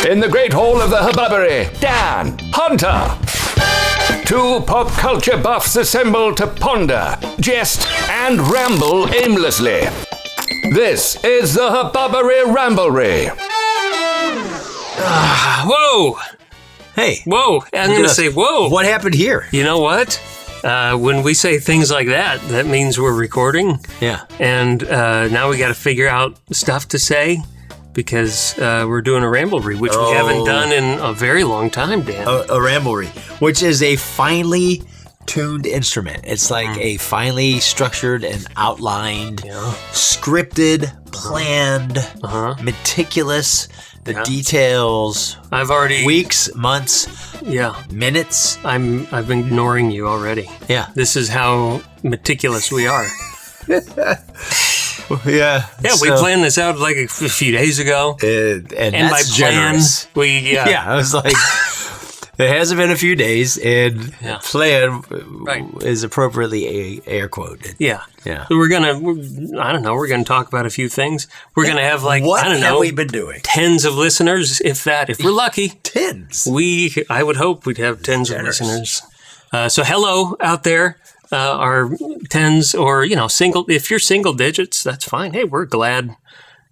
In the great hall of the Hubbubbery, Dan, Hunter. Two pop culture buffs assemble to ponder, jest, and ramble aimlessly. This is the Hubbubbery Ramblery. Whoa! Hey. Whoa! I'm going to say whoa. What happened here? You know what? When we say things like that, that means we're recording. Yeah. And now we got to figure out stuff to say because we're doing a Ramblery, which we haven't done in a very long time, Dan. A Ramblery, which is a finely tuned instrument. It's like a finely structured and outlined, scripted, planned, meticulous. The details. I've already weeks, months, minutes. I've been ignoring you already. Yeah. This is how meticulous we are. Yeah. Yeah, we planned this out like a few days ago. And that's by generous. Plan, I was like, it hasn't been a few days, and plan is appropriately air quoted. Yeah. Yeah. So we're gonna talk about a few things. We're gonna have what have we been doing? Tens of listeners, if that. If we're lucky. Tens. I would hope we'd have tens of listeners. So hello out there. Our tens or, single. If you're single digits, that's fine. Hey, we're glad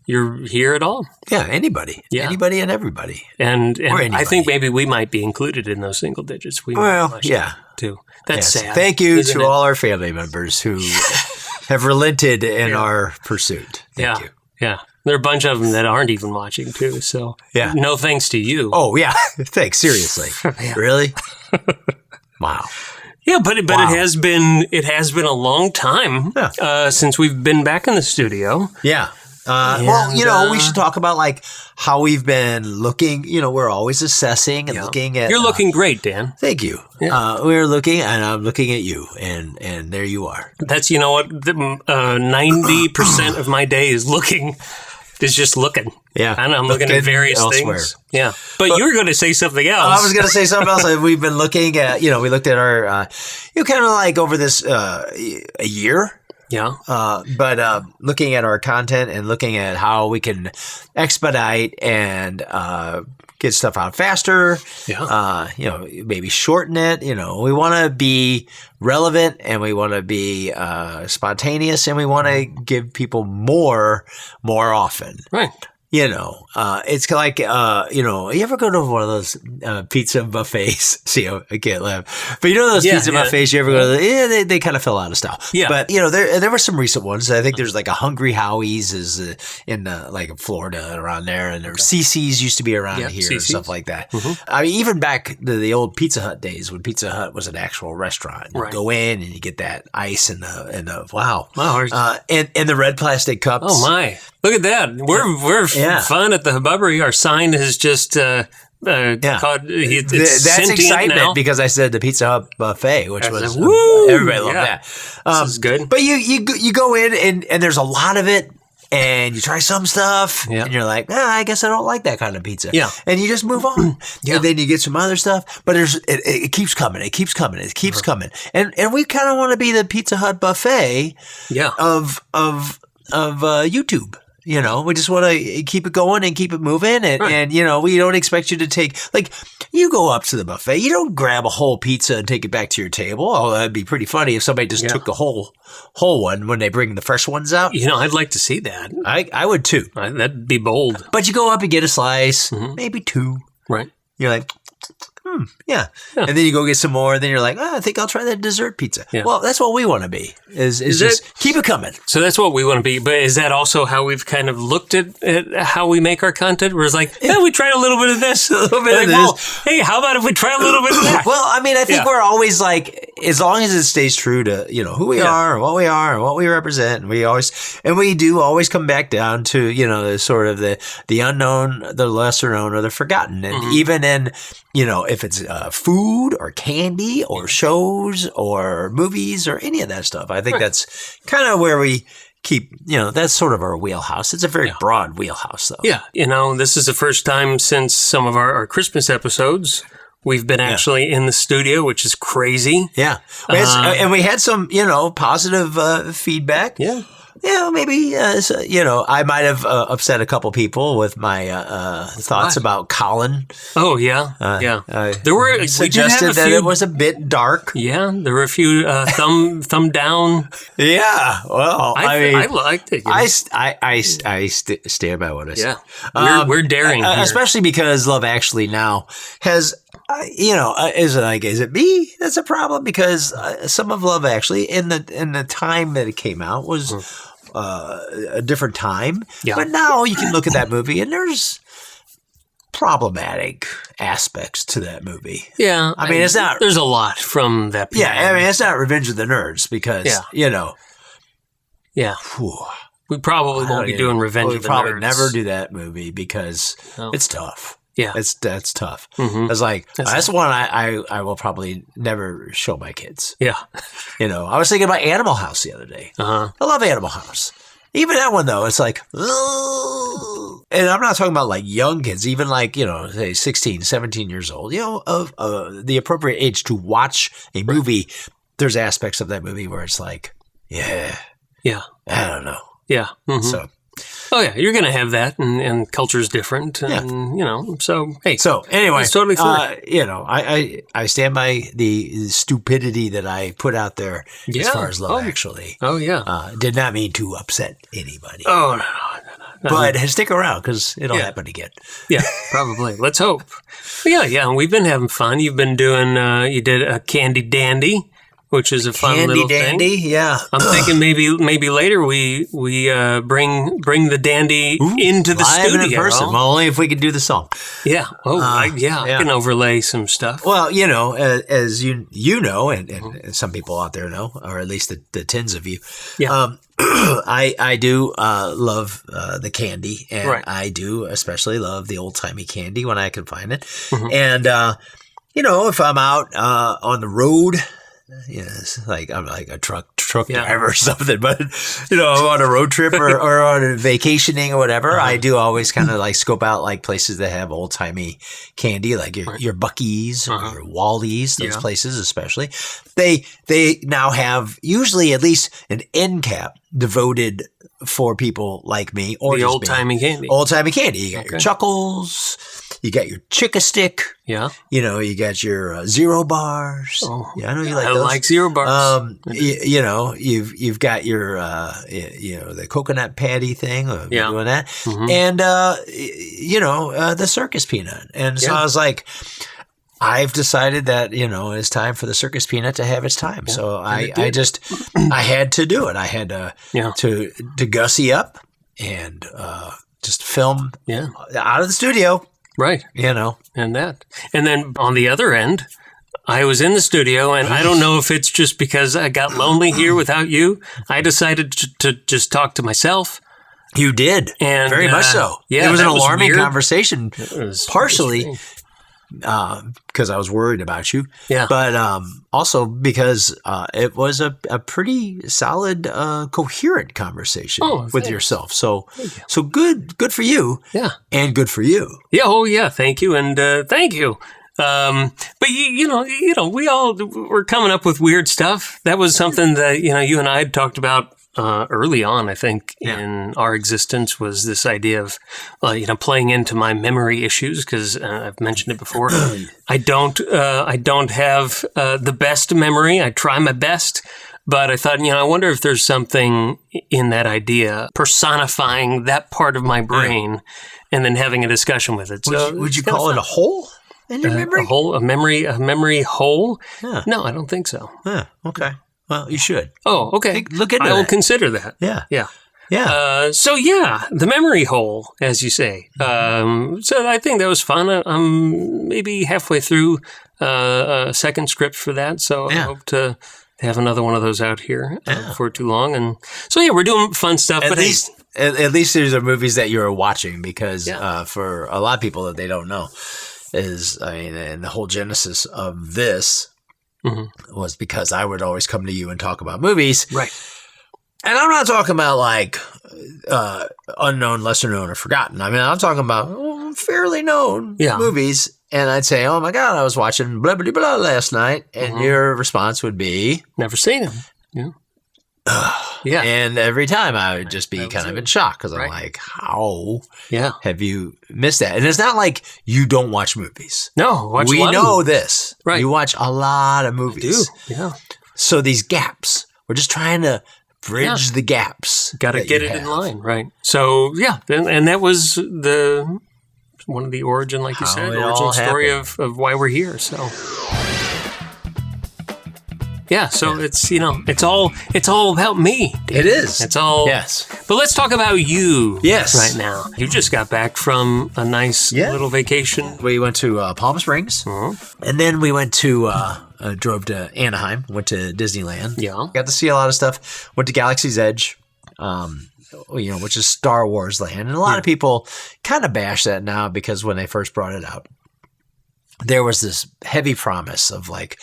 you're here at all. Yeah, anybody. Yeah. Anybody and everybody. And I think maybe we might be included in those single digits. Too. That's sad. Thank you to all our family members who have relented in our pursuit. Thank you. Yeah. There are a bunch of them that aren't even watching, too. So no thanks to you. Oh, yeah. Thanks. Seriously. Really? Wow. Yeah, but it has been a long time since we've been back in the studio. Yeah. We should talk about how we've been looking. We're always assessing and looking at. You're looking great, Dan. Thank you. Yeah. We're looking, and I'm looking at you, and there you are. That's 90% of my day is just looking. Yeah, and I'm looking at various things. Yeah, but you were going to say something else. I was going to say something else. We've been looking at. We looked at our. Kind of like over this a year. Yeah. But looking at our content and looking at how we can expedite and get stuff out faster. Yeah. Maybe shorten it. We want to be relevant and we want to be spontaneous and we want to give people more often. Right. It's like, you ever go to one of those pizza buffets? See, I can't laugh. But those pizza buffets, you ever go to, they kind of fill out of stuff. Yeah. But, there were some recent ones. I think there's like a Hungry Howie's is in Florida around there. And there were CC's used to be around here CC's. And stuff like that. Mm-hmm. I mean, even back to the old Pizza Hut days when Pizza Hut was an actual restaurant. You go in and you get that ice and the wow. And the red plastic cups. Oh, my. Look at that. We're fun at the Hubbubbery. Our sign is just called, that's excitement now. Because I said the Pizza Hut buffet, which was everybody loved that. This is good. But you go in and there's a lot of it. And you try some stuff, and you're like, I guess I don't like that kind of pizza. Yeah. And you just move on. And then you get some other stuff, but it keeps coming. It keeps coming. It keeps coming. And we kind of want to be the Pizza Hut buffet of YouTube. We just want to keep it going and keep it moving. And we don't expect you to take, you go up to the buffet. You don't grab a whole pizza and take it back to your table. Oh, that'd be pretty funny if somebody just took the whole one when they bring the fresh ones out. I'd like to see that. I would too. That'd be bold. But you go up and get a slice, maybe two. Right. You're like, yeah. And then you go get some more, and then you're like, I think I'll try that dessert pizza. Yeah. Well, that's what we want to be, is just keep it coming. So that's what we want to be. But is that also how we've kind of looked at how we make our content? Where it's like, we tried a little bit of this, a little bit of this. Well, hey, how about if we try a little bit of that? Well, I mean, I think we're always like, as long as it stays true to, who we are and what we represent, and we do always come back down to, the sort of the unknown, the lesser known, or the forgotten. And even in, if it's food or candy or shows or movies or any of that stuff, I think that's kind of where we keep, that's sort of our wheelhouse. It's a very broad wheelhouse, though. Yeah. This is the first time since some of our Christmas episodes we've been actually in the studio, which is crazy. Yeah. And we had some, positive feedback. Yeah. maybe, I might have upset a couple people with my thoughts about Colin. Oh, yeah. There were suggested that it was a bit dark. Yeah, there were a few thumb down. Yeah, well, I liked it. I stand by what I said. Yeah, we're daring here. Especially because Love Actually now has... is it me that's a problem? Because some of Love Actually in the time that it came out was a different time. Yeah. But now you can look at that movie and there's problematic aspects to that movie. Yeah. I mean, it's not... There's a lot from that period. Yeah, I mean, it's not Revenge of the Nerds because, Yeah. Whew, we probably won't be doing Revenge of the Nerds. We'll probably never do that movie because it's tough. Yeah, that's tough. Mm-hmm. It's like that's one I will probably never show my kids. Yeah, I was thinking about Animal House the other day. I love Animal House. Even that one though, it's like, ugh. And I'm not talking about like young kids, even like say 16, 17 years old. Of the appropriate age to watch a movie. There's aspects of that movie where it's like, I don't know. Yeah. Mm-hmm. So. Oh yeah, you're going to have that, and culture's different, and so hey. So anyway, it's totally fair. I stand by the stupidity that I put out there as far as Love Actually. Oh yeah, did not mean to upset anybody. Oh no. But stick around because it'll happen again. Yeah, probably. Let's hope. Yeah. We've been having fun. You've been doing. You did a Candy Dandy, which is a fun little dandy, thing. Yeah. I'm thinking maybe later we bring the dandy into the studio. In person. Well, only if we could do the song. Yeah. I can overlay some stuff. Well, as you know, and some people out there know, or at least the tens of you. Yeah. I do love the candy, and I do especially love the old timey candy when I can find it. Mm-hmm. And if I'm out on the road. It's like I'm like a truck driver or something, but I'm on a road trip or on a vacationing or whatever. I do always kind of like scope out like places that have old timey candy, like your Buc-ee's or your Wally's. Those places, especially, they now have usually at least an end cap devoted for people like me or the old timey candy. Old timey candy. You got your Chuckles. You got your Chick-a-Stick. Yeah. You got your Zero Bars. Oh, yeah, I know you like those. I like Zero Bars. You've got your the coconut patty thing. Doing that, and the circus peanut. And so I was like, I've decided that it's time for the circus peanut to have its time. Yeah. So I had to do it. I had to gussy up and just film out of the studio. Right. And that. And then on the other end, I was in the studio, and I don't know if it's just because I got lonely here without you. I decided to just talk to myself. You did. And very much so. Yeah, it was an alarming conversation, partially because I was worried about you. Yeah. But also because it was a pretty solid, coherent conversation with yourself. So good for you. Yeah. And good for you. Yeah. Oh, yeah. Thank you. And thank you. But we all were coming up with weird stuff. That was something that, you and I had talked about early on, I think, in our existence, was this idea of, playing into my memory issues, because I've mentioned it before. I don't have the best memory. I try my best, but I thought, I wonder if there's something in that idea personifying that part of my brain, and then having a discussion with it. So would you call it a hole in your memory? A memory hole? Yeah. No, I don't think so. Yeah. Okay. Well, you should. Oh, okay. Look into I will consider that. Yeah. Yeah. Yeah. The memory hole, as you say. So I think that was fun. I'm maybe halfway through a second script for that, so I hope to have another one of those out here before too long. And so, we're doing fun stuff. At least these are movies that you're watching, because for a lot of people that they don't know and the whole genesis of this was because I would always come to you and talk about movies. Right. And I'm not talking about like unknown, lesser known, or forgotten. I mean, I'm talking about fairly known movies. And I'd say, oh my God, I was watching blah, blah, blah last night. And your response would be? Never seen him. Yeah. Yeah. And every time I would just be kind of in shock because I'm like, how have you missed that? And it's not like you don't watch movies. No, we know this. Right. You watch a lot of movies. I do. Yeah. So these gaps, we're just trying to bridge the gaps. Got to get it in line, right? So and that was one of the origin, like you said, origin story of why we're here. So. Yeah, so it's it's all about me. It is. It's all But let's talk about you. Yes. Right now. You just got back from a nice little vacation. We went to Palm Springs, and then we went to drove to Anaheim. Went to Disneyland. Yeah, got to see a lot of stuff. Went to Galaxy's Edge. Which is Star Wars land, and a lot of people kind of bash that now because when they first brought it out, there was this heavy promise of like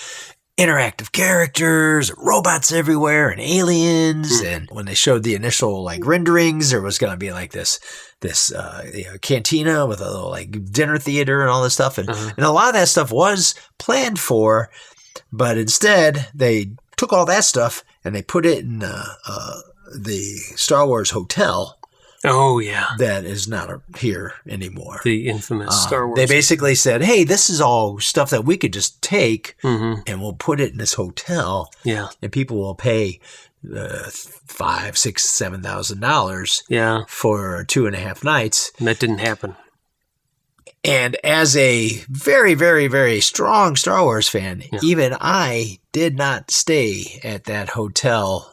interactive characters, robots everywhere, and aliens. And when they showed the initial like renderings, there was going to be like this cantina with a little like dinner theater and all this stuff. And a lot of that stuff was planned for, but instead they took all that stuff and they put it in the Star Wars hotel. Oh, yeah. That is not here anymore. The infamous Star Wars. They basically said, hey, this is all stuff that we could just take and we'll put it in this hotel. Yeah. And people will pay $5,000, $6,000, $7,000 for 2.5 nights. And that didn't happen. And as a very, very, very strong Star Wars fan, even I did not stay at that hotel.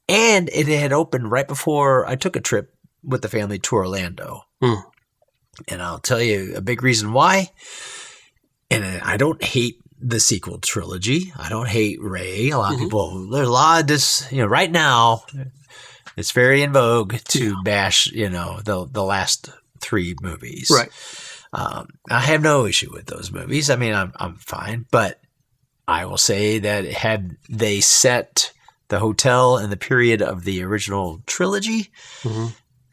And it had opened right before I took a trip with the family to Orlando. And I'll tell you a big reason why. And I don't hate the sequel trilogy. I don't hate Rey. A lot of people, there's a lot of this, right now, it's very in vogue to bash, the last 3 movies. Right. I have no issue with those movies. I mean, I'm fine. But I will say that had they set the hotel in the period of the original trilogy,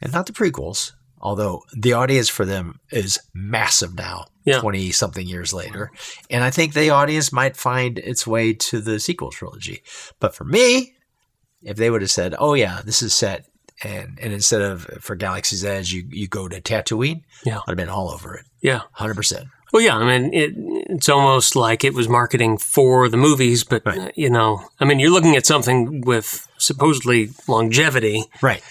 and not the prequels, although the audience for them is massive now, 20-something years later. And I think the audience might find its way to the sequel trilogy. But for me, if they would have said, oh, yeah, this is set, and instead of for Galaxy's Edge, you go to Tatooine, I'd have been all over it. Yeah. 100%. Well, yeah, I mean, it's almost like it was marketing for the movies, but, you're looking at something with supposedly longevity. Right.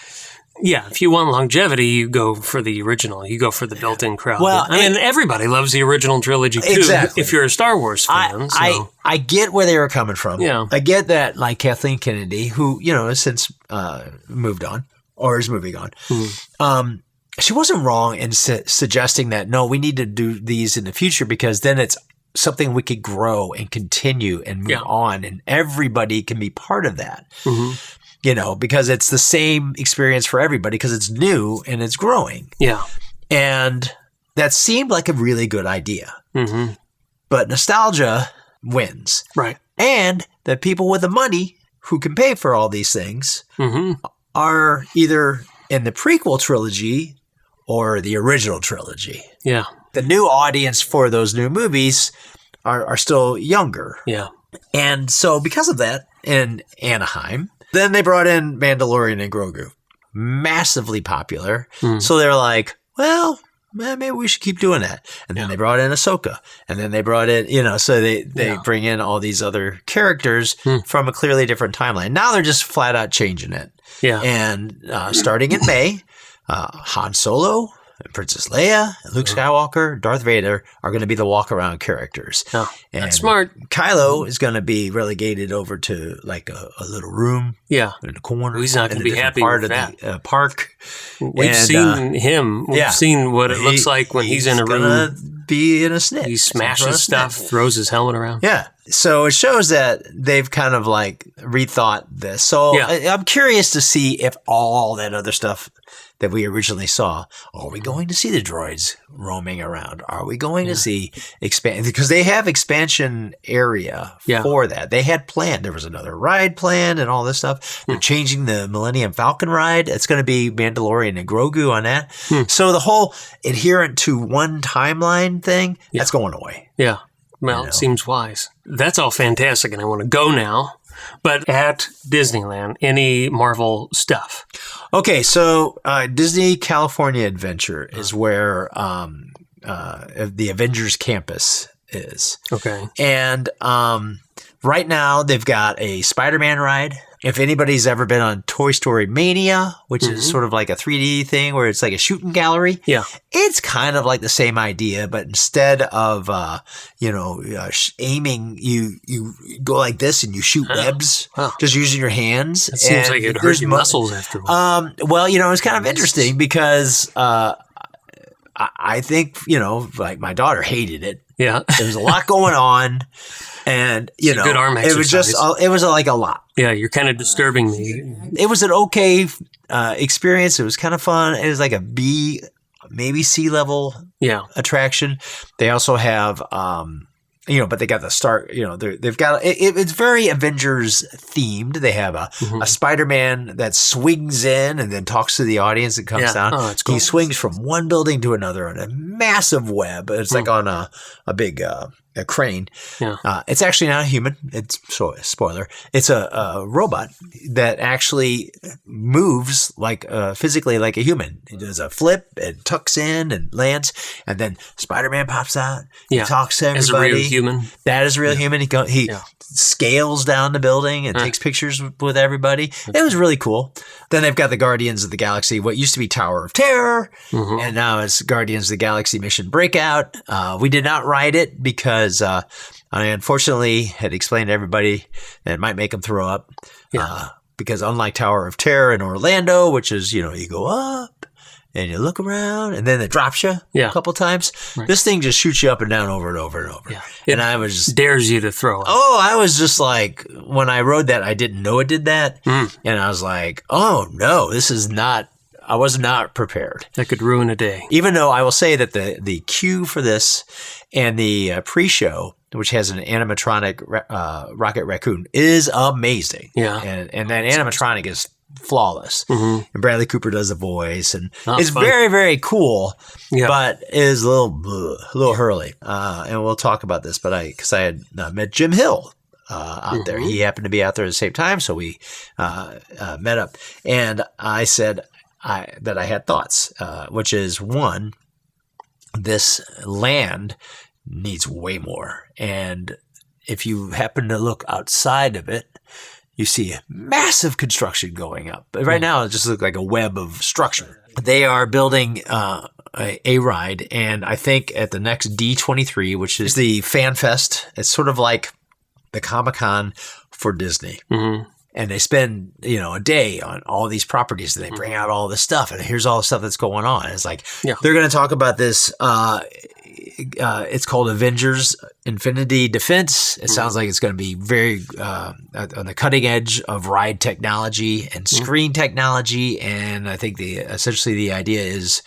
Yeah, if you want longevity, you go for the original. You go for the built-in crowd. Well, everybody loves the original trilogy, too, if you're a Star Wars fan. I get where they were coming from. Yeah. I get that, like Kathleen Kennedy, who, has since moved on, or is moving on, she wasn't wrong in suggesting that, no, we need to do these in the future because then it's something we could grow and continue and move on, and everybody can be part of that. Because it's the same experience for everybody because it's new and it's growing. Yeah. And that seemed like a really good idea. But nostalgia wins. Right. And the people with the money who can pay for all these things are either in the prequel trilogy or the original trilogy. Yeah. The new audience for those new movies are still younger. Yeah. And so because of that, in Anaheim, then they brought in Mandalorian and Grogu. Massively popular. So they're like, well, maybe we should keep doing that. And then they brought in Ahsoka. And then they brought in, so they bring in all these other characters from a clearly different timeline. Now they're just flat out changing it. Yeah. And starting in May, Han Solo, Princess Leia, Luke Skywalker, Darth Vader are going to be the walk-around characters. Oh, that's smart. Kylo is going to be relegated over to like a little room in the corner. He's not going to be happy part with of that. The park. We've seen him. We've seen what it looks like when he's in a room. He's going to be in a snit. He smashes stuff, throws his helmet around. Yeah. So it shows that they've kind of like rethought this. So I'm curious to see if all that other stuff that we originally saw, are we going to see the droids roaming around? Are we going to see expand? Because they have expansion area for that. They had planned. There was another ride planned and all this stuff. They're changing the Millennium Falcon ride. It's going to be Mandalorian and Grogu on that. So the whole adherent to one timeline thing, that's going away. Yeah. Well, it seems wise. That's all fantastic, and I want to go now. But at Disneyland, any Marvel stuff? Okay, so Disney California Adventure is where the Avengers campus is. Okay. And right now they've got a Spider-Man ride. If anybody's ever been on Toy Story Mania, which is sort of like a 3D thing where it's like a shooting gallery, it's kind of like the same idea, but instead of aiming, you go like this and you shoot webs, just using your hands. It seems like it hurts your muscles after a while. Well, it's kind of interesting because I think like my daughter hated it. Yeah, there was a lot going on. And, good arm exercise. It was like a lot. Yeah, you're kind of disturbing me. It was an okay experience. It was kind of fun. It was like a B, maybe C level attraction. They also have, but they got the start, they've got, it's very Avengers themed. They have a Spider-Man that swings in and then talks to the audience and comes down. Oh, it's cool. He swings from one building to another on a massive web. It's like on a big, a crane. Yeah. It's actually not a human. It's spoiler. It's a robot that actually moves like physically like a human. It does a flip and tucks in and lands, and then Spider-Man pops out. He talks to everybody. As a real human. That is a real human. He scales down the building and takes pictures with everybody. It was really cool. Then they've got the Guardians of the Galaxy, what used to be Tower of Terror, and now it's Guardians of the Galaxy Mission Breakout. We did not ride it because I unfortunately had explained to everybody that it might make them throw up. Because unlike Tower of Terror in Orlando, which is, you go up and you look around and then it drops you a couple times, this thing just shoots you up and down over and over and over. Yeah. And I was just... dares you to throw up. Oh, I was just like, when I rode that, I didn't know it did that. And I was like, oh no, this is not... I was not prepared. That could ruin a day. Even though I will say that the queue for this and the pre-show, which has an animatronic Rocket Raccoon, is amazing. Yeah. And that animatronic is flawless. And Bradley Cooper does the voice. And it's fun. very, very cool, but is a little hurly. And we'll talk about this, because I had met Jim Hill out there. He happened to be out there at the same time, so we met up. And I said... that I had thoughts, which is one, this land needs way more. And if you happen to look outside of it, you see massive construction going up. But right now, it just looks like a web of structure. They are building a ride, and I think at the next D23, which is the Fan Fest, it's sort of like the Comic-Con for Disney. And they spend, a day on all these properties, and they bring out all this stuff, and here's all the stuff that's going on. And it's like, they're going to talk about this. It's called Avengers Infinity Defense. It sounds like it's going to be very on the cutting edge of ride technology and screen technology. And I think essentially the idea is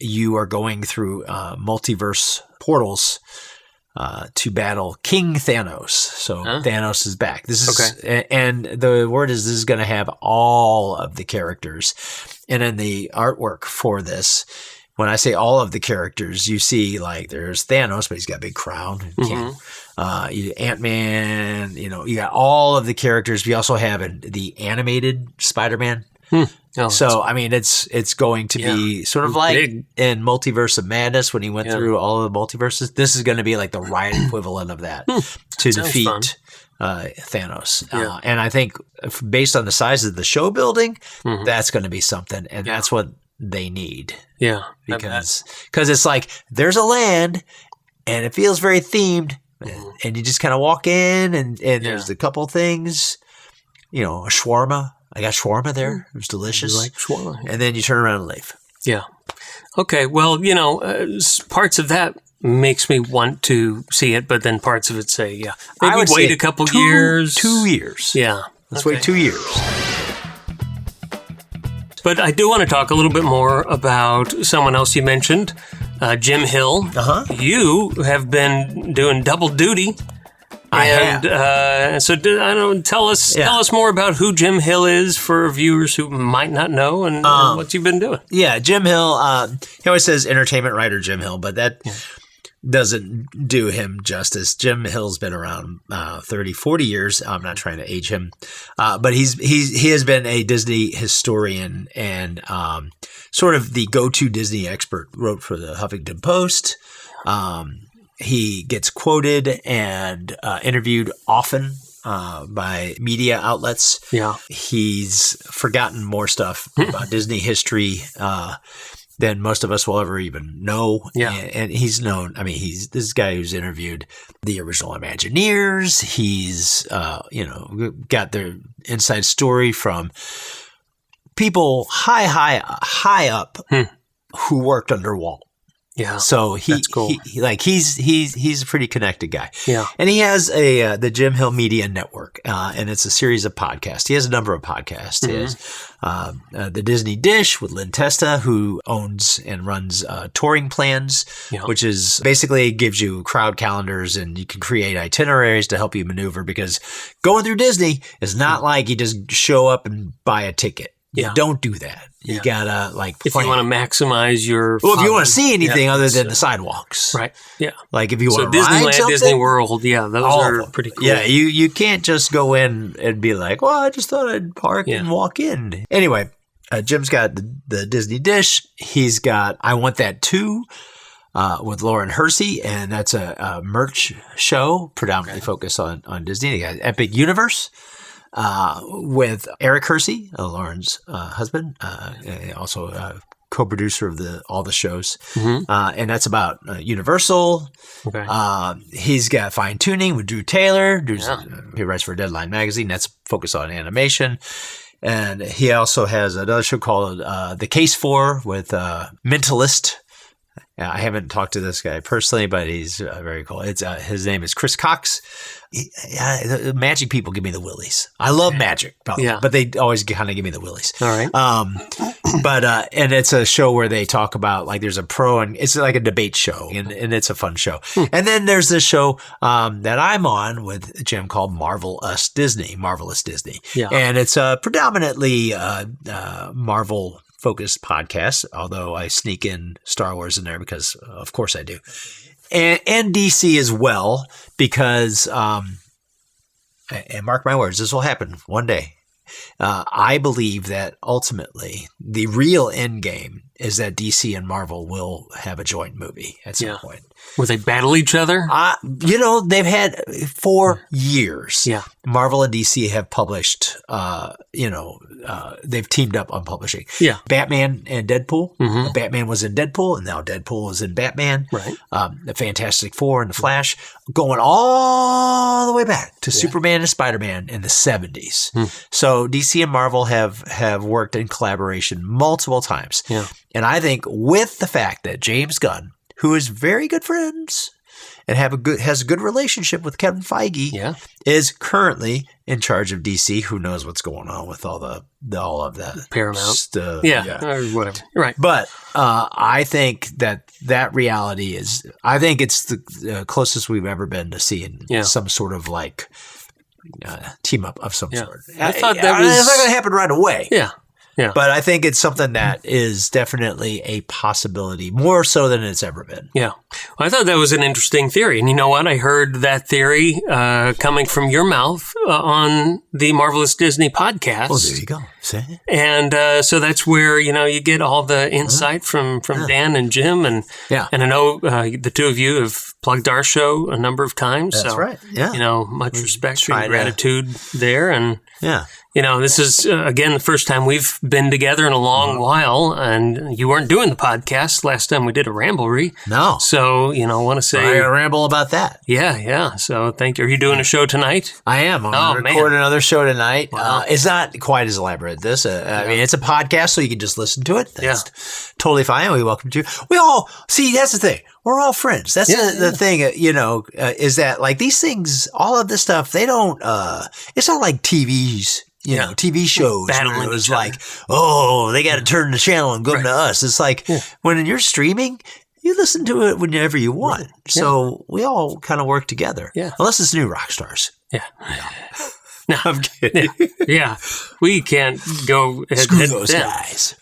you are going through multiverse portals to battle King Thanos. So Thanos is back. This is and the word is this is going to have all of the characters. And in the artwork for this, when I say all of the characters, you see like there's Thanos, but he's got a big crown. Ant-Man, you got all of the characters. We also have the animated Spider-Man. So, I mean, it's going to be sort of like in Multiverse of Madness when he went through all of the multiverses. This is going to be like the ride equivalent of that to defeat Thanos. And I think based on the size of the show building, that's going to be something. And that's what they need. Yeah. Because it's like there's a land and it feels very themed. And you just kind of walk in and there's a couple things, a shawarma. I got shawarma there. It was delicious. You like shawarma? And then you turn around and leave. Yeah. Okay. Well, parts of that makes me want to see it, but then parts of it say, maybe wait a couple years. 2 years. Yeah. Let's wait 2 years. But I do want to talk a little bit more about someone else you mentioned, Jim Hill. You have been doing double duty. So tell us more about who Jim Hill is for viewers who might not know and what you've been doing. Yeah, Jim Hill. He always says entertainment writer Jim Hill, but that doesn't do him justice. Jim Hill's been around 30, 40 years. I'm not trying to age him, but he has been a Disney historian and sort of the go-to Disney expert. Wrote for the Huffington Post. He gets quoted and interviewed often by media outlets. Yeah. He's forgotten more stuff about Disney history than most of us will ever even know. Yeah. And he's known, I mean, he's this guy who's interviewed the original Imagineers. He's, got their inside story from people high up who worked under Walt. Yeah. So that's cool. He's a pretty connected guy. Yeah. And he has the Jim Hill Media Network, and it's a series of podcasts. He has a number of podcasts. He has the Disney Dish with Lynn Testa, who owns and runs Touring Plans, which is basically gives you crowd calendars and you can create itineraries to help you maneuver, because going through Disney is not like you just show up and buy a ticket. You don't do that. You gotta plan. If you want to maximize your if you want to see anything other than the sidewalks, right? Yeah, like if you want to Disneyland, ride something, Disney World, those are pretty cool. Yeah, you can't just go in and be like, well, I just thought I'd park and walk in. Anyway, Jim's got the Disney Dish. He's got I Want That Too with Lauren Hersey, and that's a merch show predominantly focused on Disney. They got Epic Universe. With Eric Hersey, Lauren's husband, also co-producer of all the shows, and that's about Universal. Okay. He's got Fine Tuning with Drew Taylor. He writes for Deadline magazine. That's focused on animation, and he also has another show called The Case For with Mentalist. I haven't talked to this guy personally, but he's very cool. It's his name is Chris Cox. The magic people give me the willies. I love magic, but they always kind of give me the willies. All right. And it's a show where they talk about like there's a pro and it's like a debate show, and it's a fun show. And then there's this show that I'm on with Jim called Marvelous Disney, and it's predominantly Marvel focused podcast, although I sneak in Star Wars in there because of course I do. And DC as well, because, and mark my words, this will happen one day. I believe that ultimately the real end game is that DC and Marvel will have a joint movie at some point. Will they battle each other? They've had for years. Yeah. Marvel and DC have published, they've teamed up on publishing. Yeah. Batman and Deadpool. Batman was in Deadpool, and now Deadpool is in Batman. Right. The Fantastic Four and the Flash, going all the way back to Superman and Spider-Man in the 70s. So DC and Marvel have worked in collaboration multiple times. Yeah. And I think with the fact that James Gunn, who is very good friends and has a good relationship with Kevin Feige, is currently in charge of DC. Who knows what's going on with all of that Paramount stuff? Or whatever. Right. But I think that reality is, I think it's the closest we've ever been to seeing some sort of like team up of some sort. I thought that was... It's not going to happen right away. Yeah. Yeah. But I think it's something that is definitely a possibility, more so than it's ever been. Yeah. Well, I thought that was an interesting theory. And you know what? I heard that theory coming from your mouth on the Marvelous Disney podcast. Oh, there you go. See? And so that's where, you get all the insight from Dan and Jim. And I know the two of you have plugged our show a number of times. That's right. Yeah. Much respect and gratitude there. And this is, again, the first time we've been together in a long while, and you weren't doing the podcast last time we did a Ramblery. No. So, I want to say... I got to ramble about that. Yeah. So, thank you. Are you doing a show tonight? I am. I'm going to record another show tonight. Wow. It's not quite as elaborate as this. I mean, it's a podcast, so you can just listen to it. That's totally fine. We welcome you. We all... See, that's the thing. We're all friends. That's the thing, is that, like, these things, all of this stuff, they don't... it's not like TVs... TV shows where it was like, they got to turn the channel and go to us. It's like when you're streaming, you listen to it whenever you want. Right. So we all kind of work together. Yeah. Unless it's new rock stars. Yeah. No, I'm kidding. Yeah, we can't go ahead. Screw those guys.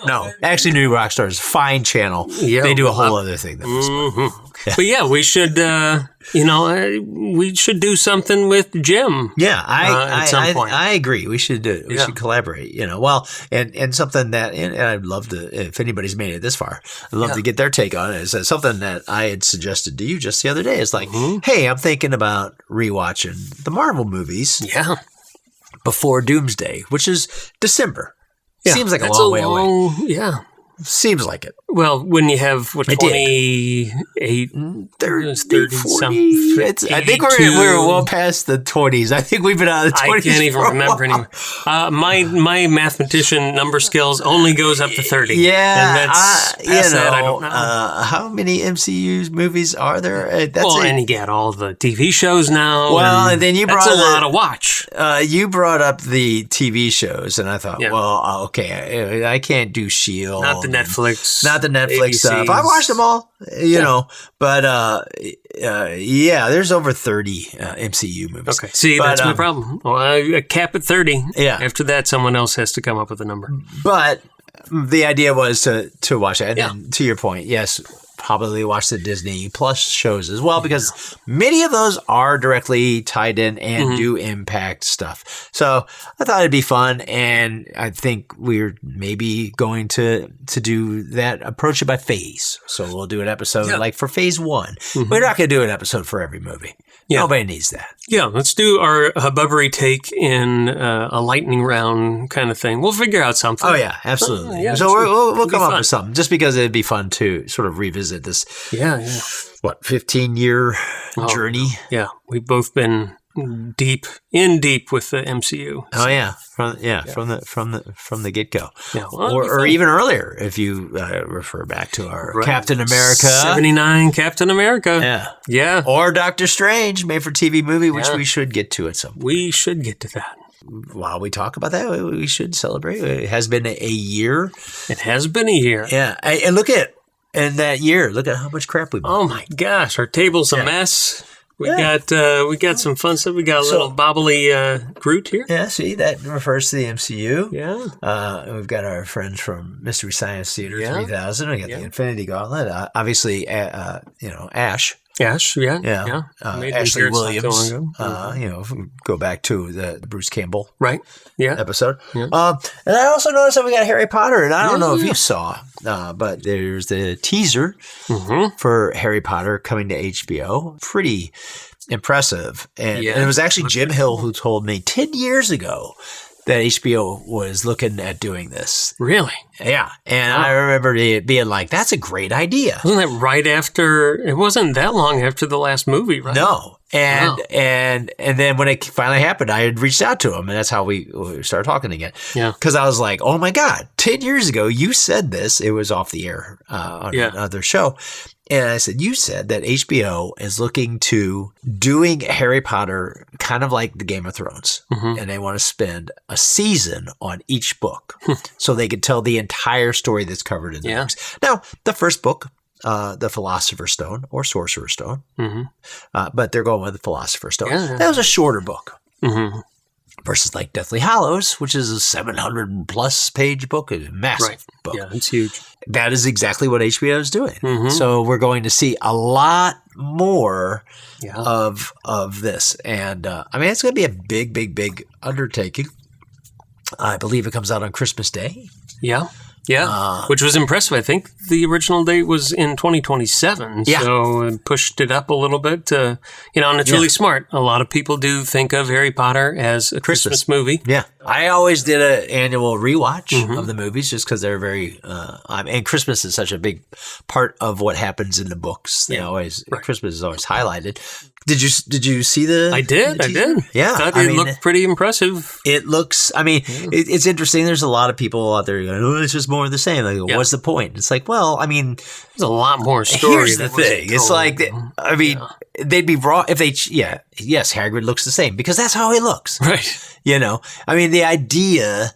No, actually, New Rock Stars, fine channel. Yeah, they do a whole other thing. That was fun. But yeah, we should, we should do something with Jim. Yeah, at some point. I agree. We should do. We should collaborate. And something that, and I'd love to, if anybody's made it this far, I'd love to get their take on it. Is something that I had suggested to you just the other day. It's like, hey, I'm thinking about rewatching the Marvel movies. Yeah. Before Doomsday, which is December. Yeah, seems like a long way away. Yeah. Seems like it. Well, when you have, 28, 30 something. I think we're well past the 20s. I think we've been out of the 20s. I can't even remember anymore. My mathematician number skills only goes up to 30. Yeah. And that's, that, I don't know. How many MCU movies are there? And you get all the TV shows now. Well, and then you brought that's a lot to watch. You brought up the TV shows, and I thought, well, okay, I can't do S.H.I.E.L.D. Not the Netflix. Not the Netflix ABCs. stuff. I watched them all, but there's over 30 MCU movies. Okay. See, that's my problem. Well, I cap at 30. Yeah. After that, someone else has to come up with a number. But the idea was to watch it. And then, to your point, yes, probably watch the Disney Plus shows as well, because many of those are directly tied in and do impact stuff. So I thought it'd be fun, and I think we're maybe going to do that, approach it by phase. So we'll do an episode like for phase 1. We're not going to do an episode for every movie. Yeah. Nobody needs that. Yeah, let's do our Hubbubbery take in a lightning round kind of thing. We'll figure out something. Oh, yeah, absolutely. So we'll come up with something, just because it'd be fun to sort of revisit this, 15-year journey? Yeah, we've both been deep with the MCU. So. Oh yeah, from the get go. Yeah, or even earlier if you refer back to our Captain America 79 Captain America. Yeah. Or Doctor Strange, made for TV movie, which we should get to at some point. We should get to that. While we talk about that, we should celebrate. It has been a year. It has been a year. Yeah, and look at that year. Look at how much crap we bought. Oh my gosh, our table's a mess. We got some fun stuff. We got a little bobbly Groot here. Yeah, see, that refers to the MCU. Yeah. We've got our friends from Mystery Science Theater 3000. We got the Infinity Gauntlet. Obviously, Ash. Ash, yeah. Ashley Williams. Go back to the Bruce Campbell episode. Yeah. And I also noticed that we got Harry Potter, and I don't know if you saw, but there's the teaser for Harry Potter coming to HBO. Pretty impressive. And it was actually Jim Hill who told me 10 years ago that HBO was looking at doing this. Really? Yeah. And I remember it being like, that's a great idea. Wasn't that right after, it wasn't that long after the last movie, right? No. And then when it finally happened, I had reached out to him, and that's how we started talking again. Yeah. Because I was like, oh my God, 10 years ago, you said this. It was off the air on another show. And I said, you said that HBO is looking to doing Harry Potter kind of like the Game of Thrones. And they want to spend a season on each book so they could tell the entire story that's covered in the books. Now, the first book, the Philosopher's Stone or Sorcerer's Stone, but they're going with the Philosopher's Stone. That was a shorter book. Versus like Deathly Hallows, which is a 700+ page book, a massive book. Yeah, it's huge. That is exactly what HBO is doing. So we're going to see a lot more of this. And it's going to be a big undertaking. I believe it comes out on Christmas Day. Yeah. Yeah, which was impressive. I think the original date was in 2027, so it pushed it up a little bit. And it's really smart. A lot of people do think of Harry Potter as a Christmas movie. Yeah, I always did an annual rewatch of the movies just because they're very. And Christmas is such a big part of what happens in the books. They always Christmas is always highlighted. Did you see the? I did. Yeah, I thought it looked pretty impressive. It looks. It's interesting. There's a lot of people out there going, "Oh, it's just more of the same." Like, what's the point? It's like, well, there's a lot more story. Here's the thing. It's like, they'd be wrong if they. Yes, Hagrid looks the same because that's how he looks. Right. The idea.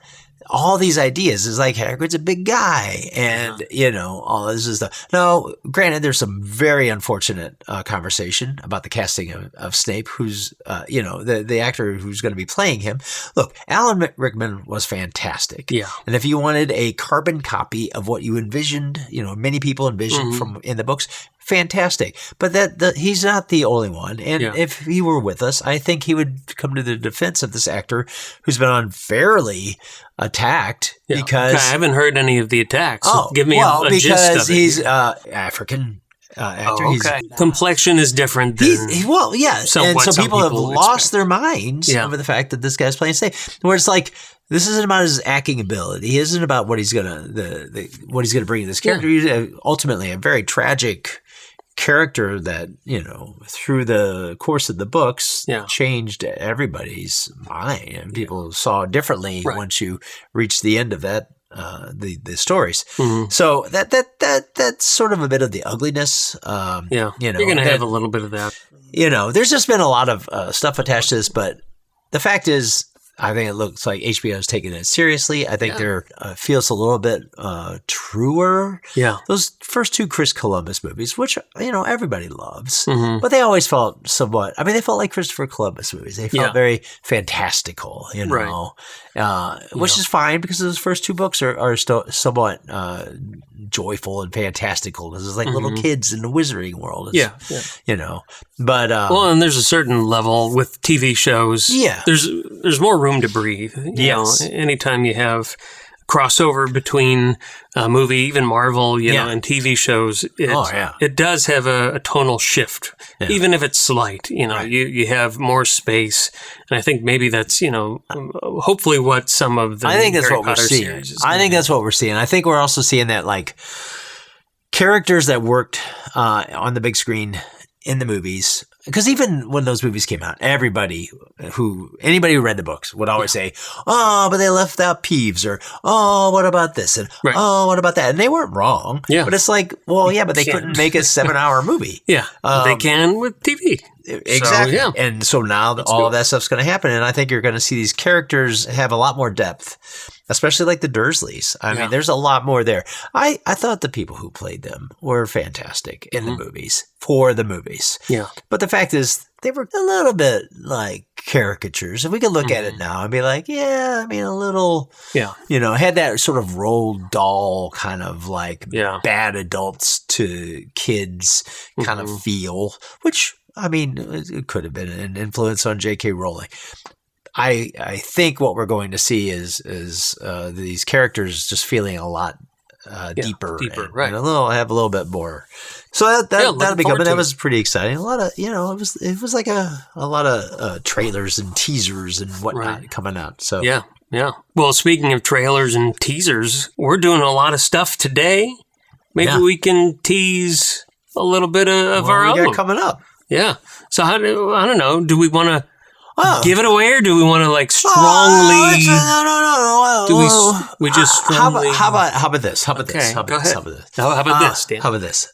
all these ideas. It's like Hagrid's a big guy, and all this is stuff. Now, granted, there's some very unfortunate conversation about the casting of Snape, who's the actor who's going to be playing him. Look, Alan Rickman was fantastic. Yeah. And if you wanted a carbon copy of what you envisioned, many people envisioned from in the books, fantastic. But he's not the only one. And if he were with us, I think he would come to the defense of this actor who's been unfairly attacked because I haven't heard any of the attacks. Give me a gist of it. Because he's African. Actor. Okay. Complexion is different than and so people have lost their minds over the fact that this guy's playing Snape. Where it's like, this isn't about his acting ability. It isn't about what he's gonna bring to this character. He's ultimately a very tragic character that through the course of the books changed everybody's mind, and people saw differently once you reach the end of that. The stories. So that's sort of a bit of the ugliness. You're going to have a little bit of that. There's just been a lot of stuff attached to this, but the fact is, I think it looks like HBO is taking it seriously. I think there feels a little bit truer. Yeah. Those first two Chris Columbus movies, which, everybody loves, but they always felt somewhat, they felt like Christopher Columbus movies. They felt very fantastical, which is fine because those first two books are still somewhat joyful and fantastical. This is like little kids in the wizarding world. But and there's a certain level with TV shows. Yeah, there's more room to breathe. Anytime you have crossover between a movie, even Marvel, and TV shows, it does have a tonal shift, even if it's slight. You have more space, and I think maybe that's hopefully what some of the Harry Potter we're seeing. I think that's what we're seeing. I think we're also seeing that like characters that worked on the big screen in the movies. Because even when those movies came out, anybody who read the books would always say, "Oh, but they left out Peeves," or "Oh, what about this?" and "Oh, what about that?" And they weren't wrong. Yeah. But it's like, well, yeah, but they couldn't make a 7-hour movie. Yeah, they can with TV. Exactly. So, and so now all of that stuff's going to happen, and I think you're going to see these characters have a lot more depth, especially like the Dursleys. I mean, there's a lot more there. I thought the people who played them were fantastic in the movies, for the movies. Yeah. But the fact is, they were a little bit like caricatures. If we could look at it now and be like, a little, had that sort of Roald Dahl kind of like bad adults to kids kind of feel, which, it could have been an influence on J.K. Rowling. I think what we're going to see is these characters just feeling a lot deeper, and have a little bit more. So that'll be coming. That was pretty exciting. A lot of it was like a lot of trailers and teasers and whatnot coming out. So yeah. Well, speaking of trailers and teasers, we're doing a lot of stuff today. Maybe we can tease a little bit of our own coming up. Yeah. So I don't know. Do we want to give it away, or do we want to like strongly? No. Do we just strongly? How about this? How about this? How about this, Dan? How about this?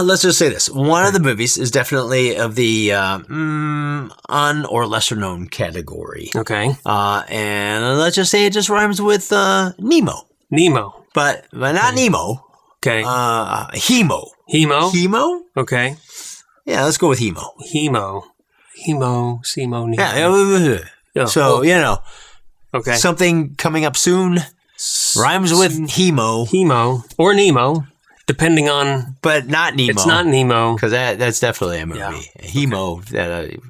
Let's just say this. One of the movies is definitely of the un or lesser known category. Okay. And let's just say it just rhymes with Nemo. Nemo. But not Nemo. Okay. Hemo. Hemo. Okay. Yeah, let's go with Hemo. Hemo, Nemo. Yeah. So, okay. Something coming up soon rhymes with Hemo. Hemo or Nemo, depending on. But not Nemo. It's not Nemo. Because that's definitely a movie. Yeah. Hemo,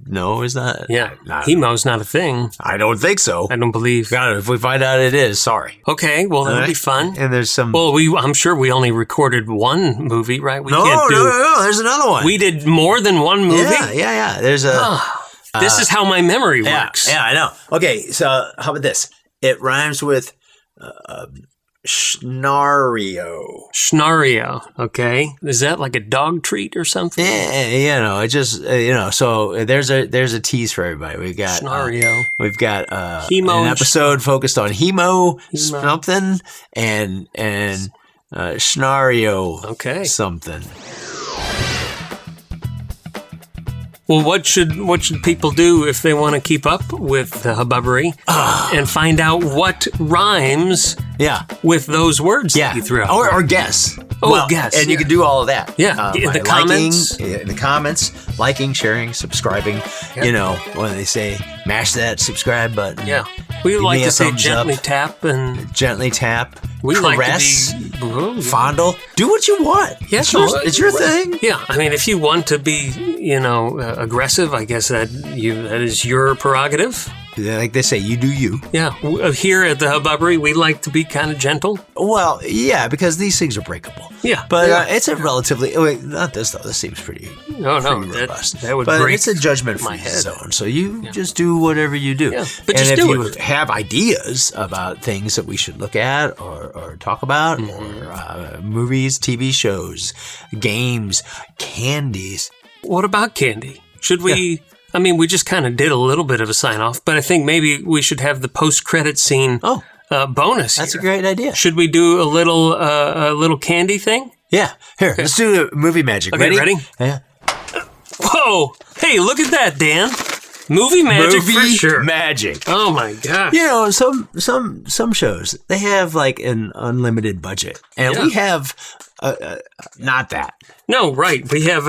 no, is not. Yeah. Hemo's not a thing. I don't think so. I don't believe. God, if we find out it is, sorry. Okay, well, that'll be fun. And there's some. Well, I'm sure we only recorded one movie, right? No, there's another one. We did more than one movie? Yeah. There's a. This is how my memory works. Yeah, I know. Okay, so how about this? It rhymes with Schnario. Schnario, okay. Is that like a dog treat or something? Yeah, it just, so there's a tease for everybody. We've got Schnario. We've got an episode focused on Hemo something and Schnario something. Well, what should people do if they want to keep up with the Hubbubbery and find out what rhymes with those words that you threw out? Or guess. Guess. And you can do all of that. Yeah, in the comments. In the comments, liking, sharing, subscribing. Yeah. You know, when they say, mash that subscribe button. Yeah. We Give like me to a say thumbs gently up. tap and Gently tap. we caress. like to be fondle. Do what you want. Yeah, It's your thing. Yeah, I mean, if you want to be, aggressive, I guess that is your prerogative. Like they say, you do you. Yeah, here at the Hubbubbery, we like to be kind of gentle. Well, yeah, because these things are breakable. Yeah, But it's a relatively... Wait, not this, though. This seems pretty robust. That would but break it's a judgment-free my head. zone, so you just do whatever you do. Yeah, but and just if do you it. have ideas about things that we should look at or talk about, or movies, TV shows, games, candies... What about candy? Should we... Yeah. I mean, we just kind of did a little bit of a sign-off, but I think maybe we should have the post-credit scene bonus That's here. a great idea. Should we do a little candy thing? Yeah. Here, let's do the movie magic. Okay, ready? Yeah. Whoa! Hey, look at that, Dan. Movie magic for sure. Magic. Oh my god! You know, some shows they have like an unlimited budget, and we have not that. No, right. We have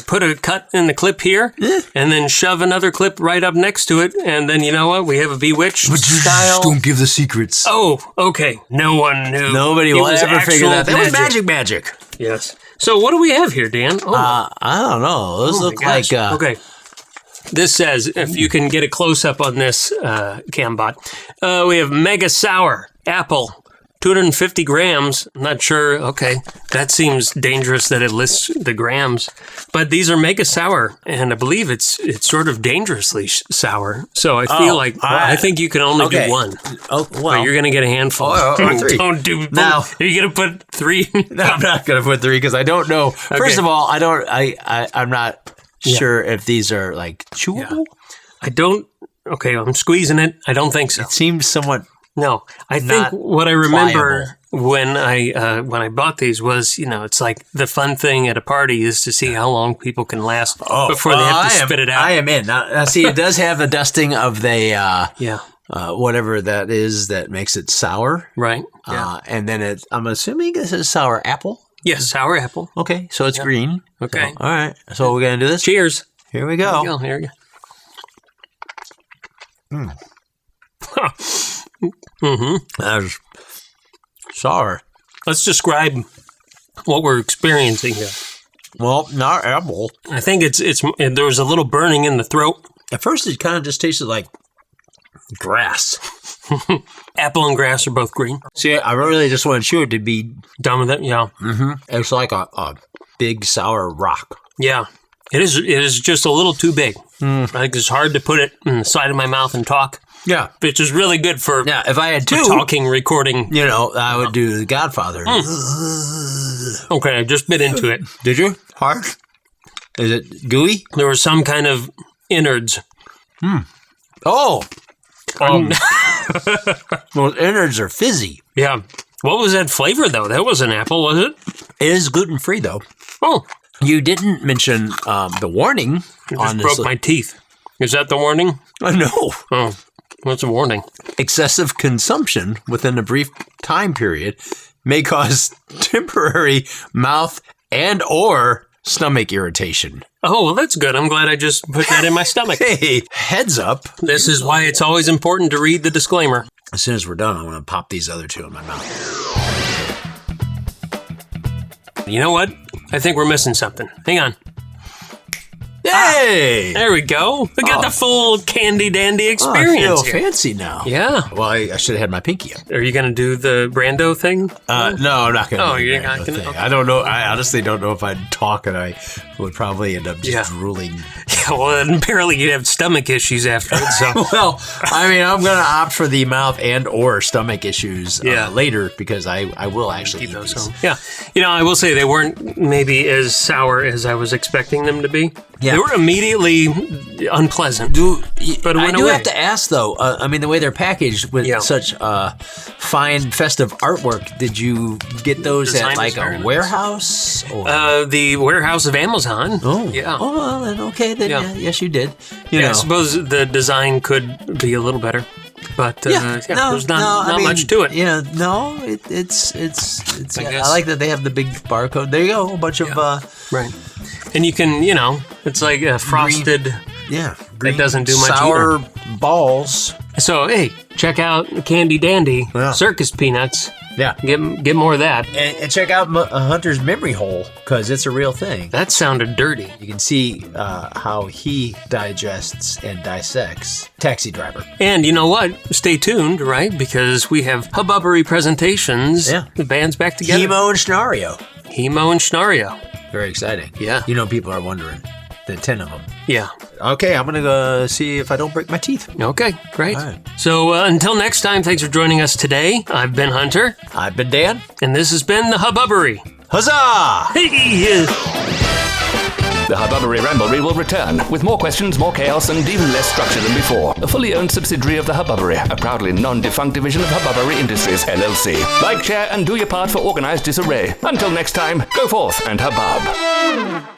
put a cut in the clip here, and then shove another clip right up next to it, and then you know what? We have a Bewitched style. Don't give the secrets. Oh, okay. No one knew. Nobody will ever figure that. That was magic. Yes. So what do we have here, Dan? I don't know. Those look like. Okay. This says, if you can get a close-up on this, Cambot, we have Mega Sour Apple. 250 grams. I'm not sure. Okay. That seems dangerous that it lists the grams. But these are Mega Sour, and I believe it's sort of dangerously sour. So I feel I think you can only do one. Oh, well. But you're going to get a handful. Or three. Don't do Now. Are you going to put 3? No, I'm not going to put 3 because I don't know. First of all, I'm not sure if these are like chewable. I don't. Okay, I'm squeezing it. I don't think so. It seems somewhat. No, I think what I remember when I bought these was, it's like the fun thing at a party is to see how long people can last before they have to spit it out. I am in. Now, see, it does have a dusting of the whatever that is that makes it sour, right? And then I'm assuming this is sour apple. Yes, sour apple. Okay, so it's green. Okay, all right. So we're gonna do this. Cheers. Here we go. Here we go. Mm-hmm. That's sour. Let's describe what we're experiencing here. Well, not apple. I think there was a little burning in the throat. At first, it kind of just tasted like grass. Apple and grass are both green. See, I really just want you to be done with it. Yeah. Mm-hmm. It's like a big sour rock. Yeah. It is just a little too big. I think it's hard to put it in the side of my mouth and talk. Yeah. Which is really good for if I had 2 talking, recording. I would do The Godfather. Okay, I just bit into it. Did you? Hard? Is it gooey? There was some kind of innards. Oh! Well, innards are fizzy. Yeah. What was that flavor, though? That was an apple, was it? It is gluten-free, though. Oh. You didn't mention the warning on this. Broke my teeth. Is that the warning? No. Oh. What's a warning? Excessive consumption within a brief time period may cause temporary mouth and or stomach irritation. Oh, well, that's good. I'm glad I just put that in my stomach. Hey, heads up. This is why it's always important to read the disclaimer. As soon as we're done, I'm going to pop these other 2 in my mouth. You know what? I think we're missing something. Hang on. Hey! There we go. We got the full candy dandy experience. I feel fancy now. Yeah. Well, I should have had my pinky up. Are you going to do the Brando thing? No, I'm not going to. Oh, you're not going to? Okay. I don't know. I honestly don't know if I'd talk and I would probably end up just drooling. Yeah, well, apparently you'd have stomach issues after it. So. Well, I mean, I'm going to opt for the mouth and or stomach issues later because I will actually eat those. Yeah. I will say they weren't maybe as sour as I was expecting them to be. Yeah. They were immediately unpleasant. But it I went do away. have to ask, though, I mean, the way they're packaged with such fine, festive artwork, did you get those Design at like is very a nice. warehouse? Or? The warehouse of Amazon. Oh. Yeah. Oh, well, then, okay, then, Yeah. yes, you did. I suppose the design could be a little better. But there's not much to it. Yeah, no, it's. I like that they have the big barcode. There you go, a bunch of Right. And you can, it's like a frosted. green, it doesn't do much sour either. balls. So hey, check out Candy Dandy Circus Peanuts. Yeah, Get more of that. and check out Hunter's memory hole because it's a real thing. That sounded dirty. You can see how he digests and dissects Taxi Driver. And you know what? Stay tuned, right? Because we have Hubbubbery presentations. Yeah. The band's back together. Hemo and Schnario. Hemo and Schnario. Very exciting. Yeah. People are wondering. The 10 of them. Yeah. Okay, I'm going to go see if I don't break my teeth. Okay, great. All right. So until next time, thanks for joining us today. I've been Hunter. I've been Dan. And this has been the Hubbubbery. Huzzah! Hey! The Hubbubbery Ramblery will return with more questions, more chaos, and even less structure than before. A fully owned subsidiary of the Hubbubbery, a proudly non-defunct division of Hubbubbery Industries, LLC. Like, share, and do your part for organized disarray. Until next time, go forth and hubbub.